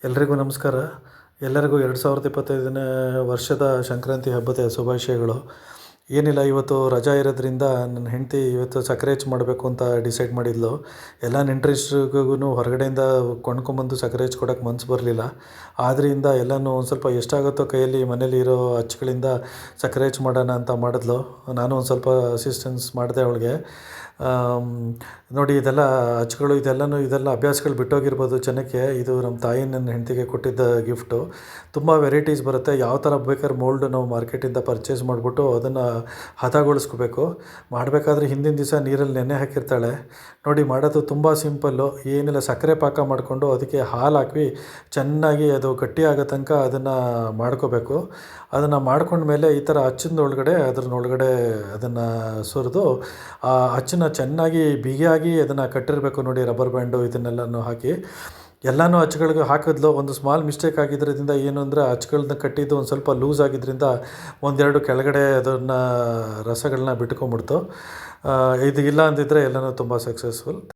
ಎಲ್ರಿಗೂ ನಮಸ್ಕಾರ. ಎಲ್ಲರಿಗೂ 2025ನೇ ವರ್ಷದ ಸಂಕ್ರಾಂತಿ ಹಬ್ಬದ ಶುಭಾಶಯಗಳು. ಏನಿಲ್ಲ, ಇವತ್ತು ರಜಾ ಇರೋದ್ರಿಂದ ನನ್ನ ಹೆಂಡತಿ ಇವತ್ತು ಸಕ್ಕರೆ ಹೆಚ್ಚು ಮಾಡಬೇಕು ಅಂತ ಡಿಸೈಡ್ ಮಾಡಿದ್ಲು. ಎಲ್ಲ ನೆಂಟರಿಷ್ಟ್ರಿಗೂ ಹೊರಗಡೆಯಿಂದ ಕೊಂಡ್ಕೊಂಬಂದು ಸಕ್ಕರೆ ಹೆಚ್ಚು ಕೊಡೋಕ್ಕೆ ಮನಸ್ಸು ಬರಲಿಲ್ಲ. ಆದ್ದರಿಂದ ಎಲ್ಲನೂ ಒಂದು ಸ್ವಲ್ಪ ಎಷ್ಟಾಗುತ್ತೋ ಕೈಯಲ್ಲಿ ಮನೇಲಿ ಇರೋ ಅಚ್ಚುಗಳಿಂದ ಸಕ್ಕರೆ ಹೆಚ್ಚು ಮಾಡೋಣ ಅಂತ ಮಾಡಿದ್ಲು. ನಾನು ಒಂದು ಸ್ವಲ್ಪ ಅಸಿಸ್ಟೆನ್ಸ್ ಮಾಡಿದೆ ಅವಳಿಗೆ. ನೋಡಿ, ಇದೆಲ್ಲ ಅಚ್ಚುಗಳು ಇದೆಲ್ಲ ಅಭ್ಯಾಸಗಳು ಬಿಟ್ಟೋಗಿರ್ಬೋದು ಜನಕ್ಕೆ. ಇದು ನಮ್ಮ ತಾಯಿ ನನ್ನ ಹೆಂಡತಿಗೆ ಕೊಟ್ಟಿದ್ದ ಗಿಫ್ಟು. ತುಂಬ ವೆರೈಟೀಸ್ ಬರುತ್ತೆ. ಯಾವ ಥರ ಬೇಕಾದ್ರೆ ಮೋಲ್ಡ್ ನಾವು ಮಾರ್ಕೆಟಿಂದ ಪರ್ಚೇಸ್ ಮಾಡಿಬಿಟ್ಟು ಅದನ್ನು ಹದಗೊಳಿಸ್ಕೋಬೇಕು. ಮಾಡಬೇಕಾದ್ರೆ ಹಿಂದಿನ ದಿವಸ ನೀರಲ್ಲಿ ನೆನೆ ಹಾಕಿರ್ತಾಳೆ. ನೋಡಿ, ಮಾಡೋದು ತುಂಬ ಸಿಂಪಲ್ಲು. ಏನಿಲ್ಲ, ಸಕ್ಕರೆ ಪಾಕ ಮಾಡಿಕೊಂಡು ಅದಕ್ಕೆ ಹಾಲು ಹಾಕಿ ಚೆನ್ನಾಗಿ ಅದು ಗಟ್ಟಿ ಆಗೋ ತನಕ ಅದನ್ನು ಮಾಡ್ಕೋಬೇಕು. ಅದನ್ನು ಮಾಡ್ಕೊಂಡ್ಮೇಲೆ ಈ ಥರ ಅಚ್ಚಿನೊಳಗಡೆ ಅದ್ರನ್ನೊಳಗಡೆ ಅದನ್ನು ಸುರಿದು ಆ ಅಚ್ಚನ್ನ ಚೆನ್ನಾಗಿ ಬಿಗಿಯಾಗಿ ಅದನ್ನು ಕಟ್ಟಿರಬೇಕು. ನೋಡಿ, ರಬ್ಬರ್ ಬ್ಯಾಂಡು ಇದನ್ನೆಲ್ಲನೂ ಹಾಕಿ ಎಲ್ಲನೂ ಅಚ್ಚುಗಳಿಗೆ ಹಾಕಿದ್ಲು. ಒಂದು ಸ್ಮಾಲ್ ಮಿಸ್ಟೇಕ್ ಆಗಿದ್ದರಿಂದ ಏನು ಅಂದರೆ, ಅಚ್ಚುಗಳನ್ನ ಕಟ್ಟಿದ್ದು ಒಂದು ಸ್ವಲ್ಪ ಲೂಸ್ ಆಗಿದ್ದರಿಂದ ಒಂದೆರಡು ಕೆಳಗಡೆ ಅದನ್ನು ರಸಗಳನ್ನ ಬಿಟ್ಕೊಂಬಿಡ್ತು. ಇದು ಇಲ್ಲ ಅಂದಿದ್ದರೆ ಎಲ್ಲನೂ ತುಂಬ ಸಕ್ಸಸ್ಫುಲ್.